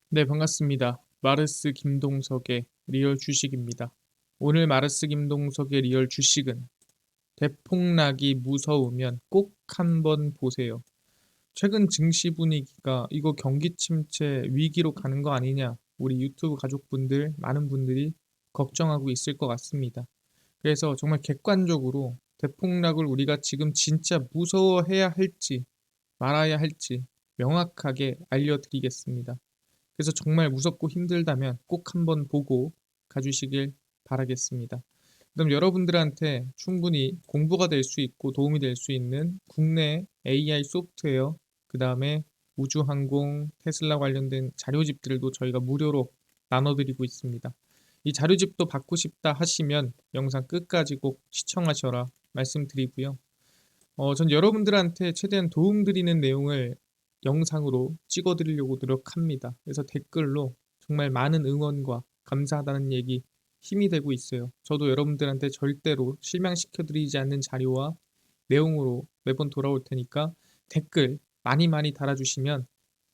네, 반갑습니다. 마르스 김동석의 리얼 주식입니다. 오늘 마르스 김동석의 리얼 주식은 대폭락이 무서우면 꼭 한번 보세요. 최근 증시 분위기가 이거 경기 침체 위기로 가는 거 아니냐? 우리 유튜브 가족분들, 많은 분들이 걱정하고 있을 것 같습니다. 그래서 정말 객관적으로 대폭락을 우리가 지금 진짜 무서워해야 할지 말아야 할지 명확하게 알려드리겠습니다. 그래서 정말 무섭고 힘들다면 꼭 한번 보고 가주시길 바라겠습니다. 그럼 여러분들한테 충분히 공부가 될 수 있고 도움이 될 수 있는 국내 AI 소프트웨어, 그 다음에 우주항공, 테슬라 관련된 자료집들도 저희가 무료로 나눠드리고 있습니다. 이 자료집도 받고 싶다 하시면 영상 끝까지 꼭 시청하셔라 말씀드리고요. 전 여러분들한테 최대한 도움드리는 내용을 영상으로 찍어드리려고 노력합니다. 그래서 댓글로 정말 많은 응원과 감사하다는 얘기 힘이 되고 있어요. 저도 여러분들한테 절대로 실망시켜드리지 않는 자료와 내용으로 매번 돌아올 테니까 댓글 많이 많이 달아주시면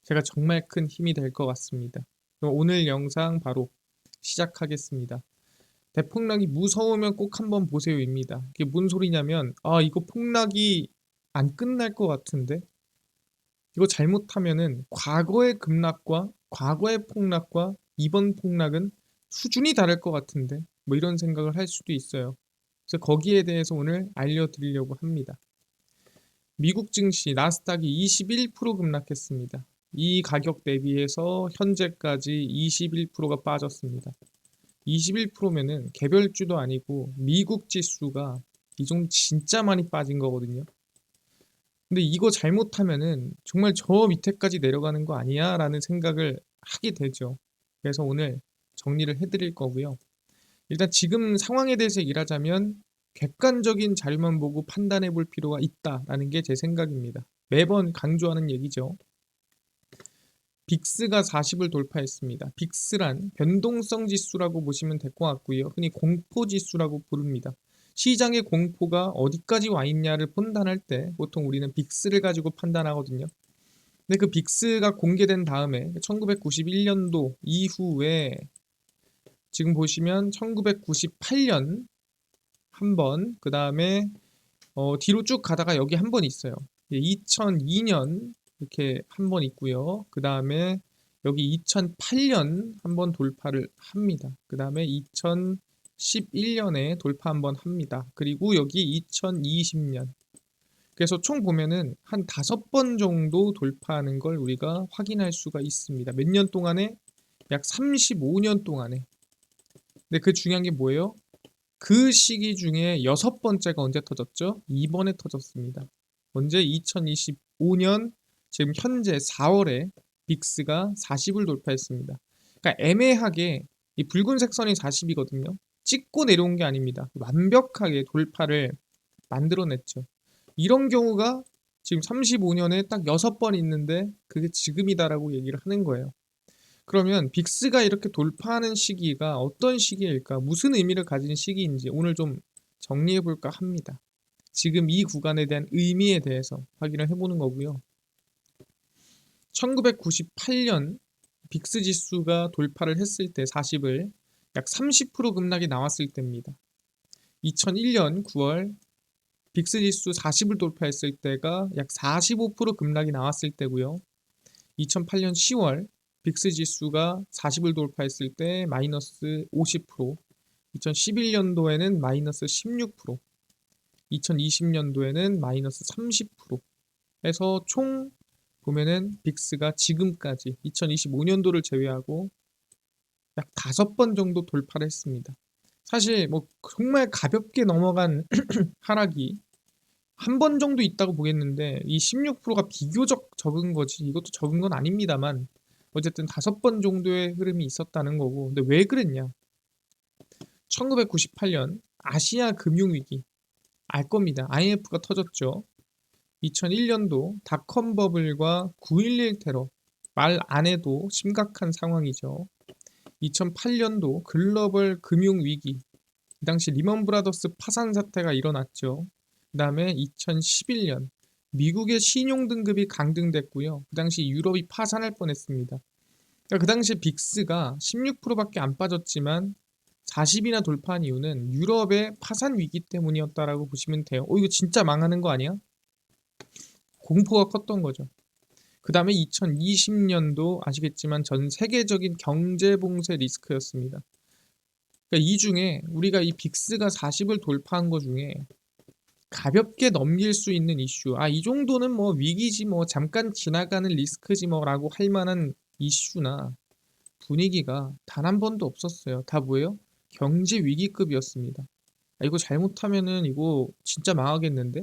제가 정말 큰 힘이 될 것 같습니다. 그럼 오늘 영상 바로 시작하겠습니다. 대폭락이 무서우면 꼭 한번 보세요입니다. 이게 뭔 소리냐면 이거 폭락이 안 끝날 것 같은데 이거 잘못하면은 과거의 급락과 과거의 폭락과 이번 폭락은 수준이 다를 것 같은데 뭐 이런 생각을 할 수도 있어요. 그래서 거기에 대해서 오늘 알려드리려고 합니다. 미국 증시 나스닥이 21% 급락했습니다. 이 가격 대비해서 현재까지 21%가 빠졌습니다. 21%면은 개별주도 아니고 미국 지수가 이 정도 진짜 많이 빠진 거거든요. 근데 이거 잘못하면은 정말 저 밑에까지 내려가는 거 아니야? 라는 생각을 하게 되죠. 그래서 오늘 정리를 해드릴 거고요. 일단 지금 상황에 대해서 일하자면 객관적인 자료만 보고 판단해 볼 필요가 있다라는 게 제 생각입니다. 매번 강조하는 얘기죠. 빅스가 40을 돌파했습니다. 빅스란 변동성 지수라고 보시면 될 것 같고요. 흔히 공포 지수라고 부릅니다. 시장의 공포가 어디까지 와 있냐를 판단할 때 보통 우리는 빅스를 가지고 판단하거든요. 근데 그 빅스가 공개된 다음에 1991년도 이후에 지금 보시면 1998년 한 번, 그 다음에 뒤로 쭉 가다가 여기 한 번 있어요. 2002년 이렇게 한 번 있고요. 그 다음에 여기 2008년 한 번 돌파를 합니다. 그 다음에 2011년에 돌파 한 번 합니다. 그리고 여기 2020년. 그래서 총 보면은 한 5번 정도 돌파하는 걸 우리가 확인할 수가 있습니다. 몇 년 동안에? 약 35년 동안에. 근데 그 중요한 게 뭐예요? 그 시기 중에 6번째가 언제 터졌죠? 이번에 터졌습니다. 언제? 2025년 지금 현재 4월에 빅스가 40을 돌파했습니다. 그러니까 애매하게 이 붉은색 선이 40이거든요. 찍고 내려온 게 아닙니다. 완벽하게 돌파를 만들어냈죠. 이런 경우가 지금 35년에 딱 6번 있는데 그게 지금이다라고 얘기를 하는 거예요. 그러면 빅스가 이렇게 돌파하는 시기가 어떤 시기일까? 무슨 의미를 가진 시기인지 오늘 좀 정리해 볼까 합니다. 지금 이 구간에 대한 의미에 대해서 확인을 해보는 거고요. 1998년 빅스 지수가 돌파를 했을 때 40을 약 30% 급락이 나왔을 때입니다. 2001년 9월 빅스 지수 40을 돌파했을 때가 약 45% 급락이 나왔을 때고요. 2008년 10월 빅스 지수가 40을 돌파했을 때 마이너스 50%, 2011년도에는 마이너스 16%, 2020년도에는 마이너스 30% 해서 총 보면은 빅스가 지금까지 2025년도를 제외하고 약 5번 정도 돌파를 했습니다. 사실 뭐 정말 가볍게 넘어간 하락이 한 번 정도 있다고 보겠는데 이 16%가 비교적 적은 거지 이것도 적은 건 아닙니다만 어쨌든 5번 정도의 흐름이 있었다는 거고. 근데 왜 그랬냐? 1998년 아시아 금융위기 알 겁니다. IMF가 터졌죠. 2001년도 닷컴 버블과 9.11 테러 말 안 해도 심각한 상황이죠. 2008년도 글로벌 금융위기 이 당시 리먼 브라더스 파산 사태가 일어났죠. 그 다음에 2011년 미국의 신용 등급이 강등됐고요. 그 당시 유럽이 파산할 뻔했습니다. 그러니까 그 당시에 빅스가 16%밖에 안 빠졌지만 40이나 돌파한 이유는 유럽의 파산 위기 때문이었다라고 보시면 돼요. 이거 진짜 망하는 거 아니야? 공포가 컸던 거죠. 그 다음에 2020년도 아시겠지만 전 세계적인 경제 봉쇄 리스크였습니다. 그러니까 이 중에 우리가 이 빅스가 40을 돌파한 거 중에 가볍게 넘길 수 있는 이슈, 이 정도는 뭐 위기지 뭐 잠깐 지나가는 리스크지 뭐라고 할 만한 이슈나 분위기가 단 한 번도 없었어요. 다 뭐예요? 경제 위기급이었습니다. 이거 잘못하면은 이거 진짜 망하겠는데?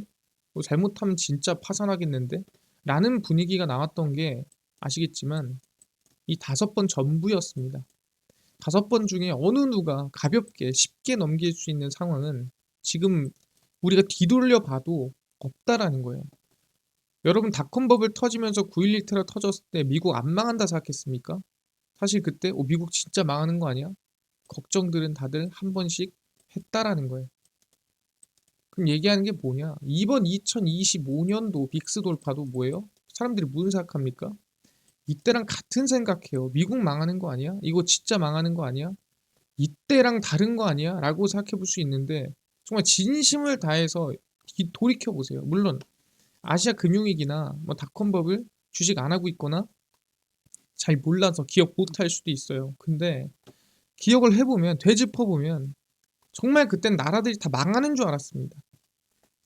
이거 잘못하면 진짜 파산하겠는데? 라는 분위기가 나왔던 게 아시겠지만 이 5번 전부였습니다. 5번 중에 어느 누가 가볍게 쉽게 넘길 수 있는 상황은 지금 우리가 뒤돌려 봐도 없다라는 거예요. 여러분 닷컴 버블 터지면서 9.11 테러 터졌을 때 미국 안 망한다 생각했습니까? 사실 그때 미국 진짜 망하는 거 아니야? 걱정들은 다들 한 번씩 했다라는 거예요. 그럼 얘기하는 게 뭐냐? 이번 2025년도 빅스 돌파도 뭐예요? 사람들이 무슨 생각합니까? 이때랑 같은 생각해요. 미국 망하는 거 아니야? 이거 진짜 망하는 거 아니야? 이때랑 다른 거 아니야? 라고 생각해 볼 수 있는데 정말 진심을 다해서 돌이켜 보세요. 물론 아시아 금융위기나 뭐 닷컴버블 주식 안 하고 있거나 잘 몰라서 기억 못 할 수도 있어요. 근데 기억을 해보면 되짚어보면 정말 그땐 나라들이 다 망하는 줄 알았습니다.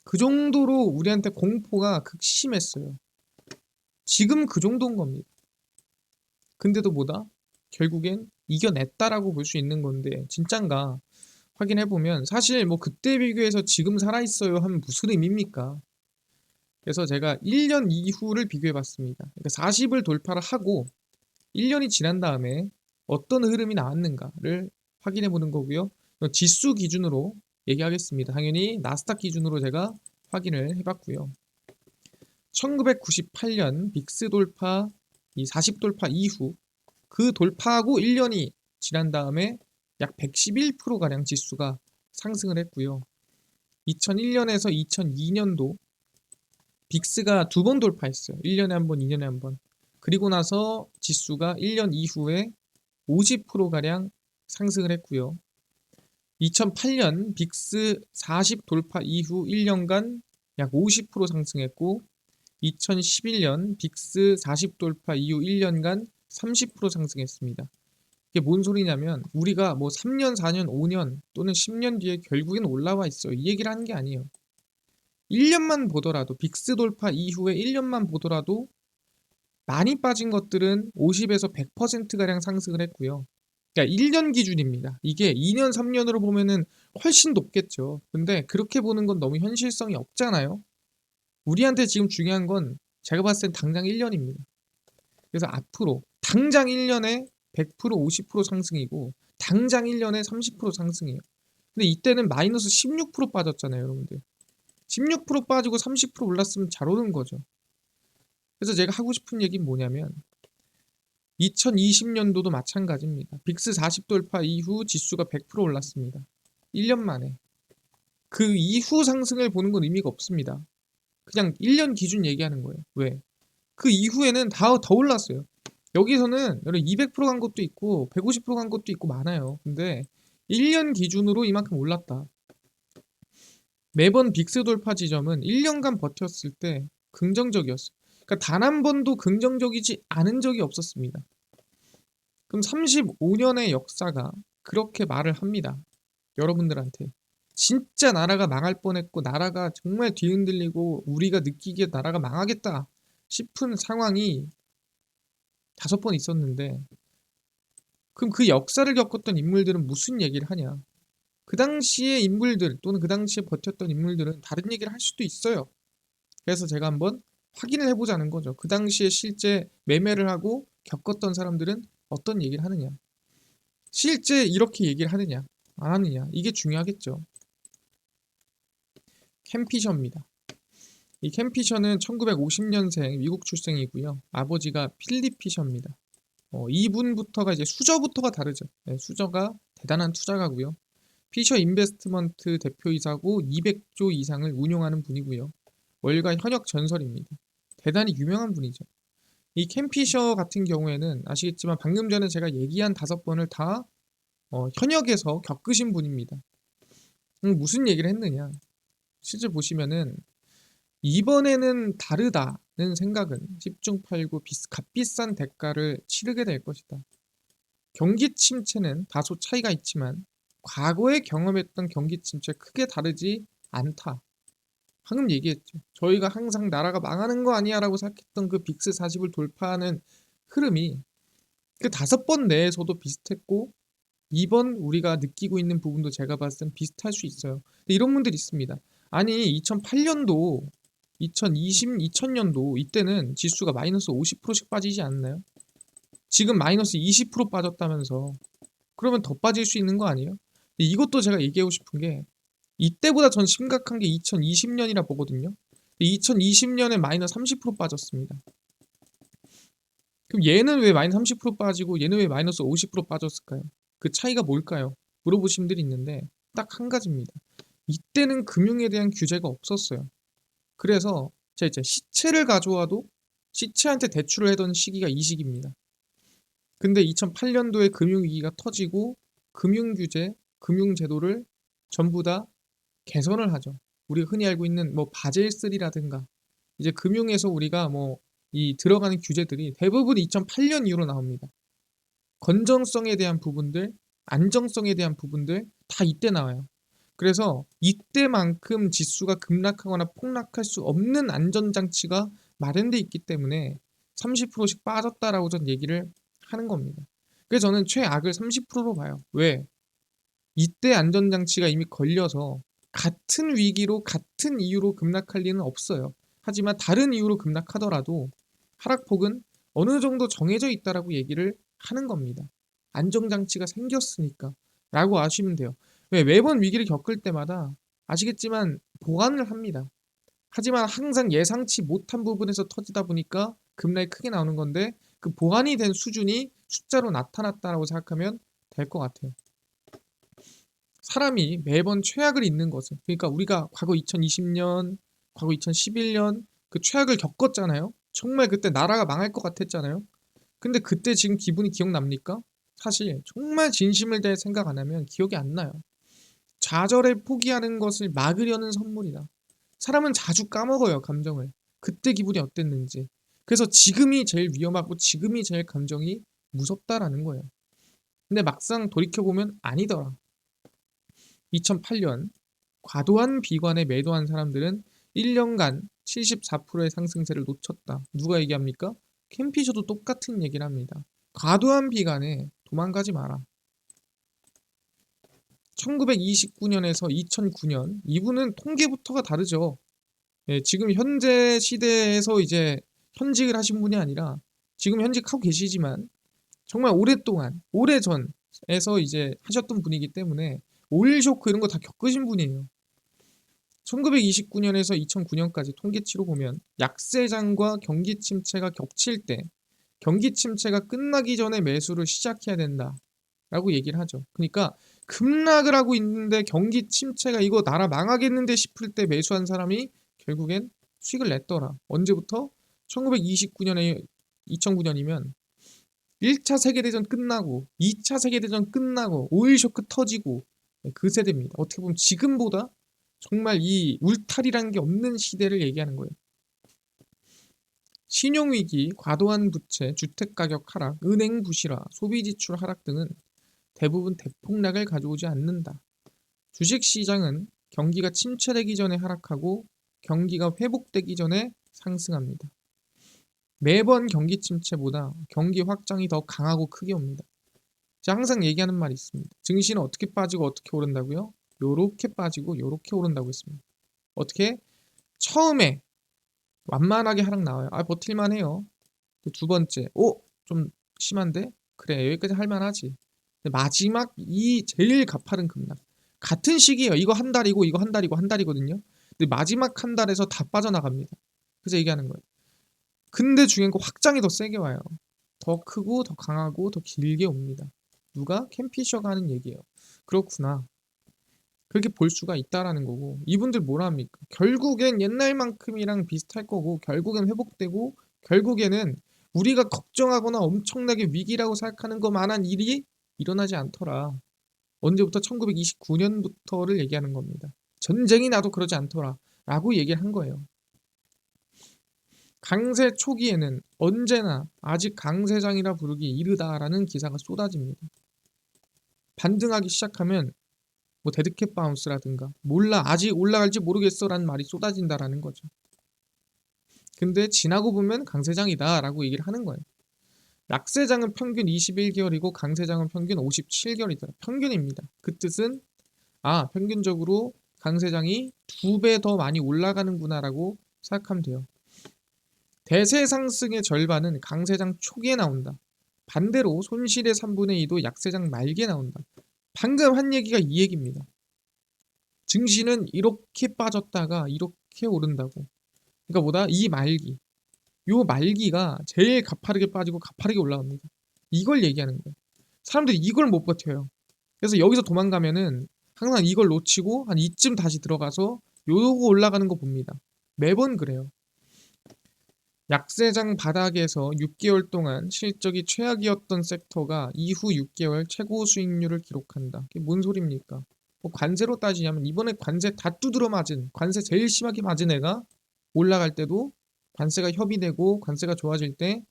그 정도로 우리한테 공포가 극심했어요. 지금 그 정도인 겁니다. 근데도 뭐다? 결국엔 이겨냈다라고 볼 수 있는 건데 진짠가 확인해보면 사실 뭐 그때 비교해서 지금 살아있어요 하면 무슨 의미입니까? 그래서 제가 1년 이후를 비교해봤습니다. 그러니까 40을 돌파를 하고 1년이 지난 다음에 어떤 흐름이 나왔는가를 확인해보는 거고요. 지수 기준으로 얘기하겠습니다. 당연히 나스닥 기준으로 제가 확인을 해봤고요. 1998년 빅스 돌파, 이 40 돌파 이후 그 돌파하고 1년이 지난 다음에 약 111%가량 지수가 상승을 했고요. 2001년에서 2002년도 빅스가 2번 돌파했어요. 1년에 한 번, 2년에 한 번. 그리고 나서 지수가 1년 이후에 50%가량 상승을 했고요. 2008년 빅스 40 돌파 이후 1년간 약 50% 상승했고 2011년 빅스 40 돌파 이후 1년간 30% 상승했습니다. 이게 뭔 소리냐면 우리가 뭐 3년, 4년, 5년 또는 10년 뒤에 결국엔 올라와 있어요. 이 얘기를 하는 게 아니에요. 1년만 보더라도 빅스 돌파 이후에 1년만 보더라도 많이 빠진 것들은 50에서 100%가량 상승을 했고요. 그러니까 1년 기준입니다. 이게 2년, 3년으로 보면은 훨씬 높겠죠. 근데 그렇게 보는 건 너무 현실성이 없잖아요. 우리한테 지금 중요한 건 제가 봤을 땐 당장 1년입니다. 그래서 앞으로 당장 1년에 100%, 50% 상승이고 당장 1년에 30% 상승이에요. 근데 이때는 마이너스 16% 빠졌잖아요, 여러분들. 16% 빠지고 30% 올랐으면 잘 오른 거죠. 그래서 제가 하고 싶은 얘기는 뭐냐면 2020년도도 마찬가지입니다. 빅스 40 돌파 이후 지수가 100% 올랐습니다. 1년 만에. 그 이후 상승을 보는 건 의미가 없습니다. 그냥 1년 기준 얘기하는 거예요. 왜? 그 이후에는 더 올랐어요. 여기서는 200%간 것도 있고 150%간 것도 있고 많아요. 근데 1년 기준으로 이만큼 올랐다. 매번 빅스 돌파 지점은 1년간 버텼을 때 긍정적이었어요. 그러니까 단 한 번도 긍정적이지 않은 적이 없었습니다. 그럼 35년의 역사가 그렇게 말을 합니다. 여러분들한테. 진짜 나라가 망할 뻔했고 나라가 정말 뒤흔들리고 우리가 느끼기에 나라가 망하겠다 싶은 상황이 5번 있었는데 그럼 그 역사를 겪었던 인물들은 무슨 얘기를 하냐? 그 당시의 인물들 또는 그 당시에 버텼던 인물들은 다른 얘기를 할 수도 있어요. 그래서 제가 한번 확인을 해보자는 거죠. 그 당시에 실제 매매를 하고 겪었던 사람들은 어떤 얘기를 하느냐? 실제 이렇게 얘기를 하느냐? 안 하느냐? 이게 중요하겠죠. 캠 피셔입니다. 이 캠 피셔는 1950년생 미국 출생이고요. 아버지가 필립 피셔입니다. 이분부터가 이제 수저부터가 다르죠. 네, 수저가 대단한 투자가고요. 피셔 인베스트먼트 대표이사고 200조 이상을 운용하는 분이고요. 월가 현역 전설입니다. 대단히 유명한 분이죠. 이 캠피셔 같은 경우에는 아시겠지만 방금 전에 제가 얘기한 5번을 다 현역에서 겪으신 분입니다. 무슨 얘기를 했느냐? 실제 보시면은 이번에는 다르다는 생각은 10중 8구 값비싼 대가를 치르게 될 것이다. 경기 침체는 다소 차이가 있지만 과거에 경험했던 경기 침체 크게 다르지 않다. 방금 얘기했죠. 저희가 항상 나라가 망하는 거 아니야 라고 생각했던 그 빅스 40을 돌파하는 흐름이 그 5번 내에서도 비슷했고 이번 우리가 느끼고 있는 부분도 제가 봤을 땐 비슷할 수 있어요. 근데 이런 분들이 있습니다. 아니 2008년도 2020년도 이때는 지수가 마이너스 50%씩 빠지지 않나요? 지금 마이너스 20% 빠졌다면서 그러면 더 빠질 수 있는 거 아니에요? 근데 이것도 제가 얘기하고 싶은 게 이때보다 전 심각한 게 2020년이라 보거든요. 2020년에 마이너스 30% 빠졌습니다. 그럼 얘는 왜 마이너스 30% 빠지고 얘는 왜 마이너스 50% 빠졌을까요? 그 차이가 뭘까요? 물어보신 분들이 있는데 딱 한 가지입니다. 이때는 금융에 대한 규제가 없었어요. 그래서 제가 이제 시체를 가져와도 시체한테 대출을 하던 시기가 이 시기입니다. 근데 2008년도에 금융위기가 터지고 금융규제, 금융제도를 전부 다 개선을 하죠. 우리가 흔히 알고 있는 뭐 바젤3라든가 이제 금융에서 우리가 뭐 이 들어가는 규제들이 대부분 2008년 이후로 나옵니다. 건전성에 대한 부분들, 안정성에 대한 부분들 다 이때 나와요. 그래서 이때만큼 지수가 급락하거나 폭락할 수 없는 안전장치가 마련돼 있기 때문에 30%씩 빠졌다라고 전 얘기를 하는 겁니다. 그래서 저는 최악을 30%로 봐요. 왜? 이때 안전장치가 이미 걸려서 같은 위기로 같은 이유로 급락할 리는 없어요. 하지만 다른 이유로 급락하더라도 하락폭은 어느 정도 정해져 있다라고 얘기를 하는 겁니다. 안정장치가 생겼으니까 라고 아시면 돼요. 왜? 매번 위기를 겪을 때마다 아시겠지만 보완을 합니다. 하지만 항상 예상치 못한 부분에서 터지다 보니까 급락이 크게 나오는 건데 그 보완이 된 수준이 숫자로 나타났다라고 생각하면 될 것 같아요. 사람이 매번 최악을 잊는 것은 그러니까 우리가 과거 2020년, 과거 2011년 그 최악을 겪었잖아요. 정말 그때 나라가 망할 것 같았잖아요. 근데 그때 지금 기분이 기억납니까? 사실 정말 진심을 다해 생각 안 하면 기억이 안 나요. 좌절에 포기하는 것을 막으려는 선물이다. 사람은 자주 까먹어요, 감정을. 그때 기분이 어땠는지. 그래서 지금이 제일 위험하고 지금이 제일 감정이 무섭다라는 거예요. 근데 막상 돌이켜보면 아니더라. 2008년 과도한 비관에 매도한 사람들은 1년간 74%의 상승세를 놓쳤다. 누가 얘기합니까? 캠피셔도 똑같은 얘기를 합니다. 과도한 비관에 도망가지 마라. 1929년에서 2009년 이분은 통계부터가 다르죠. 예, 지금 현재 시대에서 이제 현직을 하신 분이 아니라 지금 현직하고 계시지만 정말 오랫동안 오래전에서 이제 하셨던 분이기 때문에 오일 쇼크 이런 거 다 겪으신 분이에요. 1929년에서 2009년까지 통계치로 보면 약세장과 경기 침체가 겹칠 때 경기 침체가 끝나기 전에 매수를 시작해야 된다라고 얘기를 하죠. 그러니까 급락을 하고 있는데 경기 침체가 이거 나라 망하겠는데 싶을 때 매수한 사람이 결국엔 수익을 냈더라. 언제부터? 1929년에 2009년이면 1차 세계대전 끝나고 2차 세계대전 끝나고 오일 쇼크 터지고 그 세대입니다. 어떻게 보면 지금보다 정말 이 울타리라는 게 없는 시대를 얘기하는 거예요. 신용위기, 과도한 부채, 주택가격 하락, 은행 부실화, 소비지출 하락 등은 대부분 대폭락을 가져오지 않는다. 주식시장은 경기가 침체되기 전에 하락하고 경기가 회복되기 전에 상승합니다. 매번 경기 침체보다 경기 확장이 더 강하고 크게 옵니다. 제가 항상 얘기하는 말이 있습니다. 증시는 어떻게 빠지고 어떻게 오른다고요? 요렇게 빠지고 요렇게 오른다고 했습니다. 어떻게? 처음에 완만하게 하락 나와요. 아 버틸만 해요. 두 번째, 좀 심한데? 그래 여기까지 할만하지. 마지막 이 제일 가파른 급락. 같은 시기예요. 이거 한 달이고 이거 한 달이고 한 달이거든요. 근데 마지막 한 달에서 다 빠져나갑니다. 그래서 얘기하는 거예요. 근데 중요한 건 확장이 더 세게 와요. 더 크고 더 강하고 더 길게 옵니다. 누가? 캠피셔가 하는 얘기예요. 그렇구나. 그렇게 볼 수가 있다라는 거고 이분들 뭐라 합니까? 결국엔 옛날만큼이랑 비슷할 거고 결국엔 회복되고 결국에는 우리가 걱정하거나 엄청나게 위기라고 생각하는 것만한 일이 일어나지 않더라. 언제부터? 1929년부터를 얘기하는 겁니다. 전쟁이 나도 그러지 않더라 라고 얘기를 한 거예요. 강세 초기에는 언제나 아직 강세장이라 부르기 이르다라는 기사가 쏟아집니다. 반등하기 시작하면 뭐 데드캣 바운스라든가 몰라 아직 올라갈지 모르겠어 라는 말이 쏟아진다라는 거죠. 근데 지나고 보면 강세장이다 라고 얘기를 하는 거예요. 약세장은 평균 21개월이고 강세장은 평균 57개월이다. 평균입니다. 그 뜻은 평균적으로 강세장이 2배 더 많이 올라가는구나 라고 생각하면 돼요. 대세 상승의 절반은 강세장 초기에 나온다. 반대로 손실의 3분의 2도 약세장 말기에 나온다. 방금 한 얘기가 이 얘기입니다. 증시는 이렇게 빠졌다가 이렇게 오른다고. 그러니까 뭐다? 이 말기. 요 말기가 제일 가파르게 빠지고 가파르게 올라갑니다. 이걸 얘기하는 거예요. 사람들이 이걸 못 버텨요. 그래서 여기서 도망가면은 항상 이걸 놓치고 한 이쯤 다시 들어가서 요거 올라가는 거 봅니다. 매번 그래요. 약세장 바닥에서 6개월 동안 실적이 최악이었던 섹터가 이후 6개월 최고 수익률을 기록한다. 그게 뭔 소리입니까? 뭐 관세로 따지냐면 이번에 관세 다 두드러 맞은, 관세 제일 심하게 맞은 애가 올라갈 때도 관세가 협의되고 관세가 좋아질 때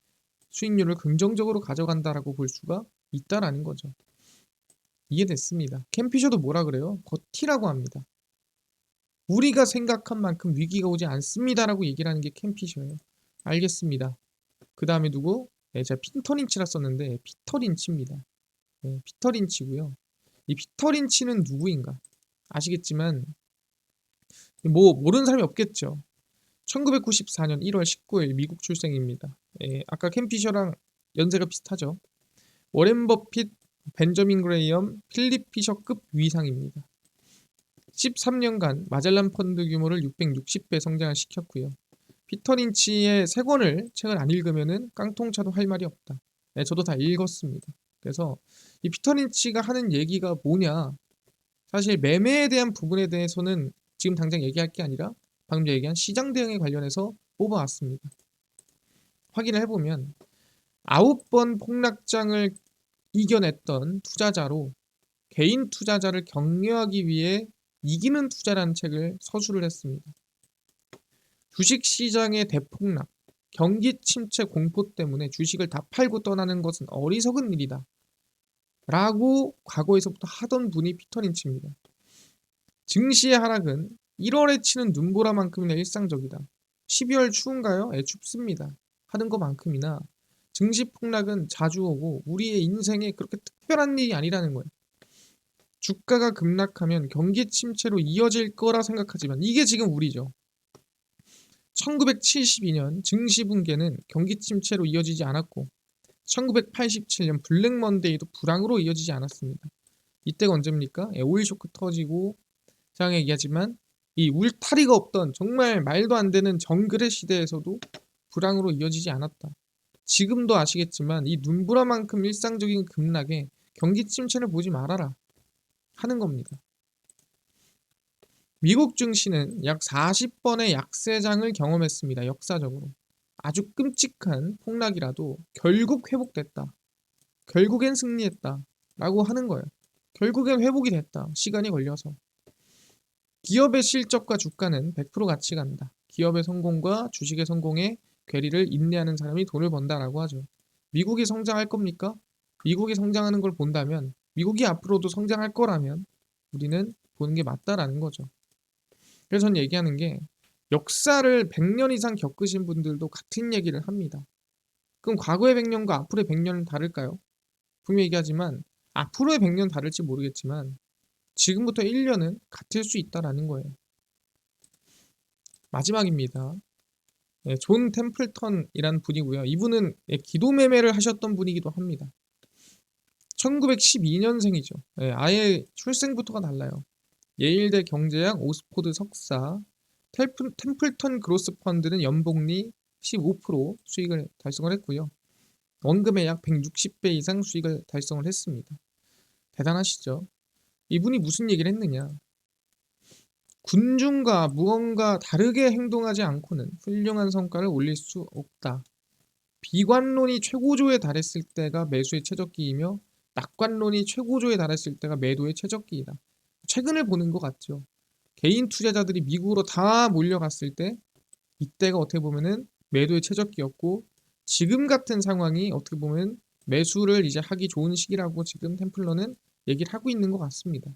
수익률을 긍정적으로 가져간다라고 볼 수가 있다라는 거죠. 이해됐습니다. 캠피셔도 뭐라 그래요? 버티라고 합니다. 우리가 생각한 만큼 위기가 오지 않습니다라고 얘기를 하는 게 캠피셔예요. 알겠습니다. 그 다음에 누구? 제가 피터린치라 썼는데 피터린치입니다. 피터린치고요. 이 피터린치는 누구인가? 아시겠지만 뭐 모르는 사람이 없겠죠. 1994년 1월 19일 미국 출생입니다. 아까 캠피셔랑 연세가 비슷하죠. 워렌 버핏, 벤저민 그레이엄, 필립 피셔급 위상입니다. 13년간 마젤란 펀드 규모를 660배 성장을 시켰고요. 피터 린치의 세 권을 책을 안 읽으면은 깡통차도 할 말이 없다. 저도 다 읽었습니다. 그래서 이 피터 린치가 하는 얘기가 뭐냐? 사실 매매에 대한 부분에 대해서는 지금 당장 얘기할 게 아니라 방금 얘기한 시장 대응에 관련해서 뽑아왔습니다. 확인을 해보면 9번 폭락장을 이겨냈던 투자자로 개인 투자자를 격려하기 위해 이기는 투자라는 책을 서술을 했습니다. 주식시장의 대폭락, 경기 침체 공포 때문에 주식을 다 팔고 떠나는 것은 어리석은 일이다. 라고 과거에서부터 하던 분이 피터 린치입니다. 증시의 하락은 1월에 치는 눈보라만큼이나 일상적이다. 12월 추운가요? 춥습니다. 하는 것만큼이나 증시 폭락은 자주 오고 우리의 인생에 그렇게 특별한 일이 아니라는 거예요. 주가가 급락하면 경기 침체로 이어질 거라 생각하지만 이게 지금 우리죠. 1972년 증시 붕괴는 경기 침체로 이어지지 않았고 1987년 블랙 먼데이도 불황으로 이어지지 않았습니다. 이때가 언제입니까? 오일 쇼크 터지고 제가 얘기하지만 이 울타리가 없던 정말 말도 안 되는 정글의 시대에서도 불황으로 이어지지 않았다. 지금도 아시겠지만 이 눈보라만큼 일상적인 급락에 경기 침체를 보지 말아라 하는 겁니다. 미국 증시는 약 40번의 약세장을 경험했습니다. 역사적으로. 아주 끔찍한 폭락이라도 결국 회복됐다. 결국엔 승리했다. 라고 하는 거예요. 결국엔 회복이 됐다. 시간이 걸려서. 기업의 실적과 주가는 100% 같이 간다. 기업의 성공과 주식의 성공에 괴리를 인내하는 사람이 돈을 번다라고 하죠. 미국이 성장할 겁니까? 미국이 성장하는 걸 본다면 미국이 앞으로도 성장할 거라면 우리는 보는 게 맞다라는 거죠. 그래서 저는 얘기하는 게 역사를 100년 이상 겪으신 분들도 같은 얘기를 합니다. 그럼 과거의 100년과 앞으로의 100년은 다를까요? 분명히 얘기하지만 앞으로의 100년 다를지 모르겠지만 지금부터 1년은 같을 수 있다라는 거예요. 마지막입니다. 존 템플턴이라는 분이고요. 이분은 기도 매매를 하셨던 분이기도 합니다. 1912년생이죠. 아예 출생부터가 달라요. 예일대 경제학, 옥스포드 석사, 템플턴 그로스 펀드는 연복리 15% 수익을 달성을 했고요. 원금의 약 160배 이상 수익을 달성을 했습니다. 대단하시죠? 이분이 무슨 얘기를 했느냐? 군중과 무언가 다르게 행동하지 않고는 훌륭한 성과를 올릴 수 없다. 비관론이 최고조에 달했을 때가 매수의 최적기이며 낙관론이 최고조에 달했을 때가 매도의 최적기이다. 최근을 보는 것 같죠. 개인 투자자들이 미국으로 다 몰려갔을 때 이때가 어떻게 보면은 매도의 최적기였고 지금 같은 상황이 어떻게 보면 매수를 이제 하기 좋은 시기라고 지금 템플러는 얘기를 하고 있는 것 같습니다.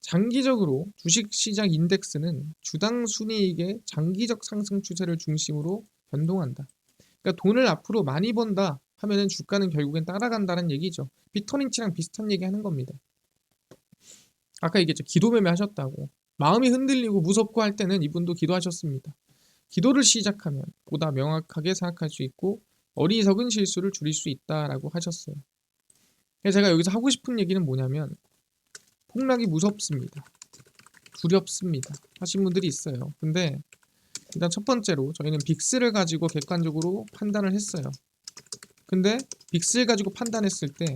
장기적으로 주식시장 인덱스는 주당 순이익의 장기적 상승 추세를 중심으로 변동한다. 그러니까 돈을 앞으로 많이 번다 하면은 주가는 결국엔 따라간다는 얘기죠. 비터린치랑 비슷한 얘기 하는 겁니다. 아까 얘기했죠. 기도 매매 하셨다고. 마음이 흔들리고 무섭고 할 때는 이분도 기도하셨습니다. 기도를 시작하면 보다 명확하게 생각할 수 있고 어리석은 실수를 줄일 수 있다라고 하셨어요. 그래서 제가 여기서 하고 싶은 얘기는 뭐냐면 폭락이 무섭습니다. 두렵습니다. 하신 분들이 있어요. 근데 일단 첫 번째로 저희는 빅스를 가지고 객관적으로 판단을 했어요. 근데 빅스를 가지고 판단했을 때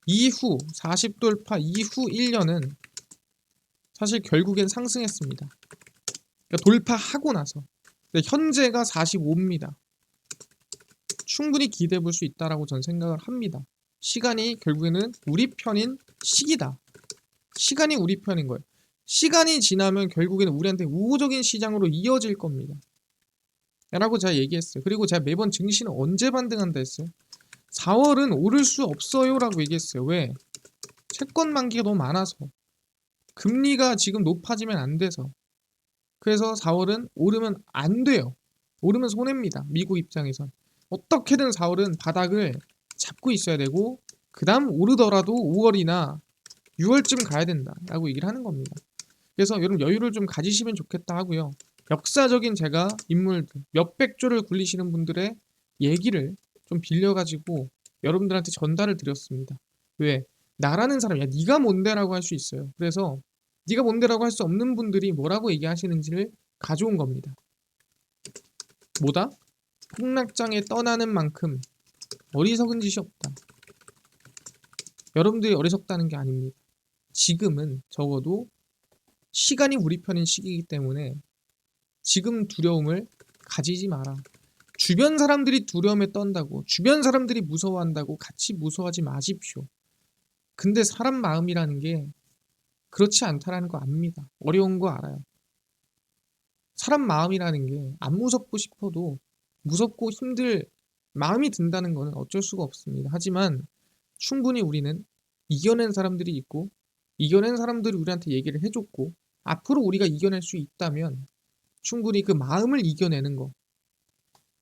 이후 40 돌파 이후 1년은 사실 결국엔 상승했습니다. 그러니까 돌파하고 나서. 근데 현재가 45입니다. 충분히 기대해 볼 수 있다라고 전 생각을 합니다. 시간이 결국에는 우리 편인 시기다. 시간이 우리 편인 거예요. 시간이 지나면 결국에는 우리한테 우호적인 시장으로 이어질 겁니다. 라고 제가 얘기했어요. 그리고 제가 매번 증시는 언제 반등한다 했어요? 4월은 오를 수 없어요 라고 얘기했어요. 왜? 채권 만기가 너무 많아서. 금리가 지금 높아지면 안 돼서. 그래서 4월은 오르면 안 돼요. 오르면 손해입니다. 미국 입장에선. 어떻게든 4월은 바닥을 잡고 있어야 되고 그 다음 오르더라도 5월이나 6월쯤 가야 된다 라고 얘기를 하는 겁니다. 그래서 여러분 여유를 좀 가지시면 좋겠다 하고요. 역사적인 제가 인물들 몇백 조를 굴리시는 분들의 얘기를 좀 빌려가지고 여러분들한테 전달을 드렸습니다. 왜? 나라는 사람, 야 네가 뭔데라고 할 수 있어요. 그래서 네가 뭔데라고 할 수 없는 분들이 뭐라고 얘기하시는지를 가져온 겁니다. 뭐다? 폭락장에 떠나는 만큼 어리석은 짓이 없다. 여러분들이 어리석다는 게 아닙니다. 지금은 적어도 시간이 우리 편인 시기이기 때문에 지금 두려움을 가지지 마라. 주변 사람들이 두려움에 떤다고, 주변 사람들이 무서워한다고 같이 무서워하지 마십시오. 근데 사람 마음이라는 게 그렇지 않다라는 거 압니다. 어려운 거 알아요. 사람 마음이라는 게 안 무섭고 싶어도 무섭고 힘들 마음이 든다는 거는 어쩔 수가 없습니다. 하지만 충분히 우리는 이겨낸 사람들이 있고 이겨낸 사람들이 우리한테 얘기를 해줬고 앞으로 우리가 이겨낼 수 있다면 충분히 그 마음을 이겨내는 거,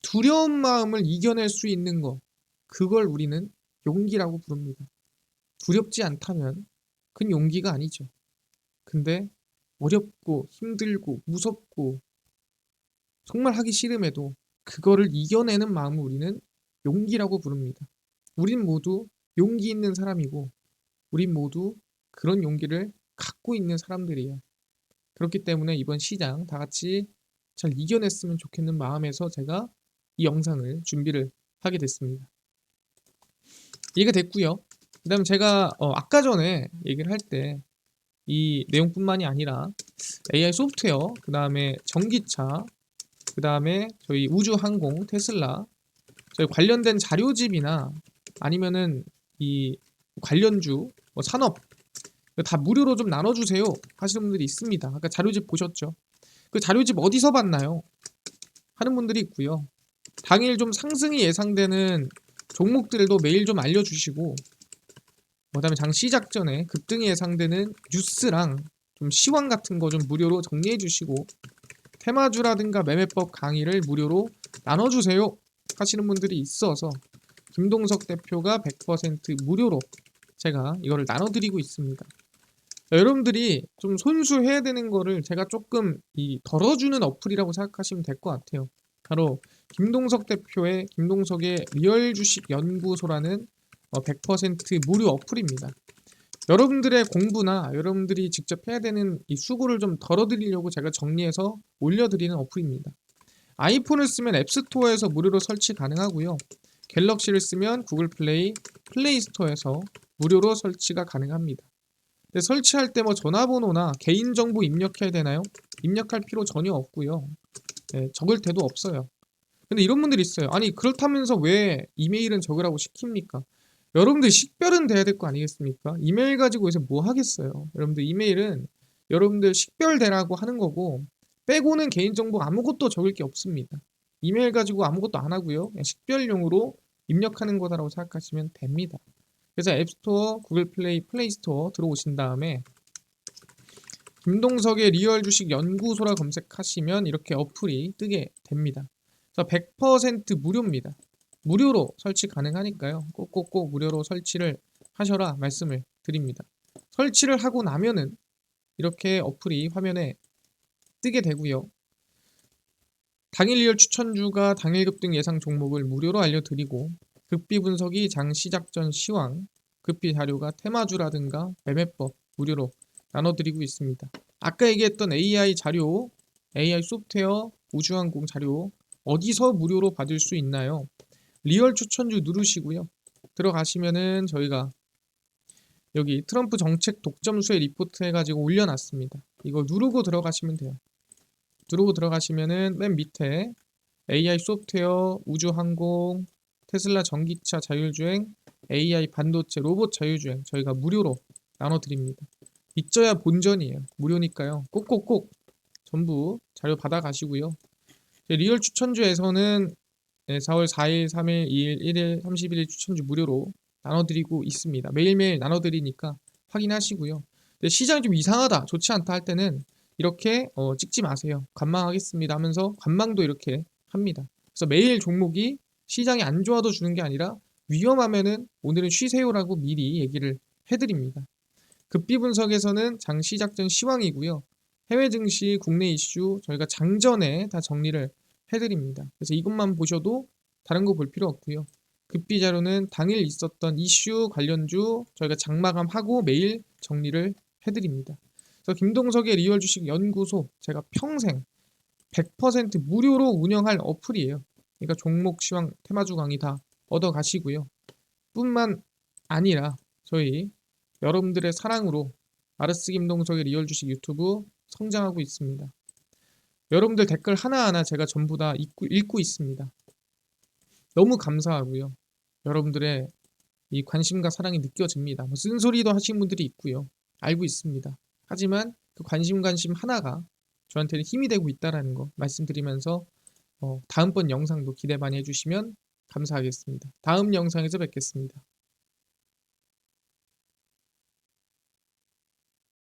두려운 마음을 이겨낼 수 있는 거, 그걸 우리는 용기라고 부릅니다. 두렵지 않다면 그건 용기가 아니죠. 근데 어렵고 힘들고 무섭고 정말 하기 싫음에도 그거를 이겨내는 마음을 우리는 용기라고 부릅니다. 우린 모두 용기 있는 사람이고 우린 모두 그런 용기를 갖고 있는 사람들이에요. 그렇기 때문에 이번 시장 다 같이 잘 이겨냈으면 좋겠는 마음에서 제가 이 영상을 준비를 하게 됐습니다. 이해가 됐고요. 그 다음에 제가 아까 전에 얘기를 할 때 이 내용뿐만이 아니라 AI 소프트웨어, 그 다음에 전기차, 그 다음에 저희 우주항공, 테슬라 저희 관련된 자료집이나 아니면은 이 관련주, 산업 다 무료로 좀 나눠주세요 하시는 분들이 있습니다. 아까 자료집 보셨죠? 그 자료집 어디서 봤나요? 하는 분들이 있고요. 당일 좀 상승이 예상되는 종목들도 메일 좀 알려주시고 그다음에 장 시작 전에 급등이 예상되는 뉴스랑 좀 시황 같은 거 좀 무료로 정리해 주시고 테마주라든가 매매법 강의를 무료로 나눠주세요 하시는 분들이 있어서 김동석 대표가 100% 무료로 제가 이거를 나눠드리고 있습니다. 여러분들이 좀 손수해야 되는 거를 제가 조금 덜어주는 어플이라고 생각하시면 될 것 같아요. 바로 김동석 대표의 김동석의 리얼 주식 연구소라는 100% 무료 어플입니다. 여러분들의 공부나 여러분들이 직접 해야 되는 이 수고를 좀 덜어드리려고 제가 정리해서 올려드리는 어플입니다. 아이폰을 쓰면 앱스토어에서 무료로 설치 가능하고요. 갤럭시를 쓰면 구글 플레이, 플레이스토어에서 무료로 설치가 가능합니다. 근데 설치할 때 뭐 전화번호나 개인정보 입력해야 되나요? 입력할 필요 전혀 없고요. 네, 적을 때도 없어요. 근데 이런 분들이 있어요. 아니 그렇다면서 왜 이메일은 적으라고 시킵니까? 여러분들 식별은 돼야 될 거 아니겠습니까? 이메일 가지고 요새 뭐 하겠어요. 여러분들 이메일은 여러분들 식별되라고 하는 거고 빼고는 개인정보 아무것도 적을 게 없습니다. 이메일 가지고 아무것도 안 하고요. 그냥 식별용으로 입력하는 거다라고 생각하시면 됩니다. 그래서 앱스토어, 구글 플레이, 플레이스토어 들어오신 다음에 김동석의 리얼 주식 연구소라 검색하시면 이렇게 어플이 뜨게 됩니다. 그래서 100% 무료입니다. 무료로 설치 가능하니까요. 꼭꼭꼭 무료로 설치를 하셔라 말씀을 드립니다. 설치를 하고 나면은 이렇게 어플이 화면에 뜨게 되고요. 당일 리얼 추천주가 당일 급등 예상 종목을 무료로 알려드리고 급비 분석이 장 시작 전 시황, 급비 자료가 테마주라든가 매매법 무료로 나눠드리고 있습니다. 아까 얘기했던 AI 자료, AI 소프트웨어, 우주항공 자료 어디서 무료로 받을 수 있나요? 리얼 추천주 누르시고요. 들어가시면은 저희가 여기 트럼프 정책 독점수의 리포트 해가지고 올려놨습니다. 이거 누르고 들어가시면 돼요. 누르고 들어가시면은 맨 밑에 AI 소프트웨어, 우주항공, 테슬라 전기차 자율주행, AI 반도체, 로봇 자율주행 저희가 무료로 나눠드립니다. 있어야 본전이에요. 무료니까요. 꼭꼭꼭 전부 자료 받아가시고요. 리얼 추천주에서는 4월 4일, 3일, 2일, 1일, 31일 추천주 무료로 나눠드리고 있습니다. 매일매일 나눠드리니까 확인하시고요. 근데 시장이 좀 이상하다, 좋지 않다 할 때는 이렇게 찍지 마세요. 관망하겠습니다 하면서 관망도 이렇게 합니다. 그래서 매일 종목이 시장이 안 좋아도 주는 게 아니라 위험하면은 오늘은 쉬세요라고 미리 얘기를 해드립니다. 급비 분석에서는 장 시작 전 시황이고요. 해외 증시, 국내 이슈 저희가 장전에 다 정리를 해드립니다. 그래서 이것만 보셔도 다른 거 볼 필요 없고요. 급비 자료는 당일 있었던 이슈 관련주 저희가 장마감하고 매일 정리를 해드립니다. 그래서 김동석의 리얼 주식 연구소 제가 평생 100% 무료로 운영할 어플이에요. 그러니까 종목 시황 테마주 강의 다 얻어 가시고요. 뿐만 아니라 저희 여러분들의 사랑으로 아르스 김동석의 리얼 주식 유튜브 성장하고 있습니다. 여러분들 댓글 하나하나 제가 전부 다 읽고 있습니다. 너무 감사하고요. 여러분들의 이 관심과 사랑이 느껴집니다. 쓴소리도 하신 분들이 있고요. 알고 있습니다. 하지만 그 관심 하나가 저한테는 힘이 되고 있다는 거 말씀드리면서 다음번 영상도 기대 많이 해주시면 감사하겠습니다. 다음 영상에서 뵙겠습니다.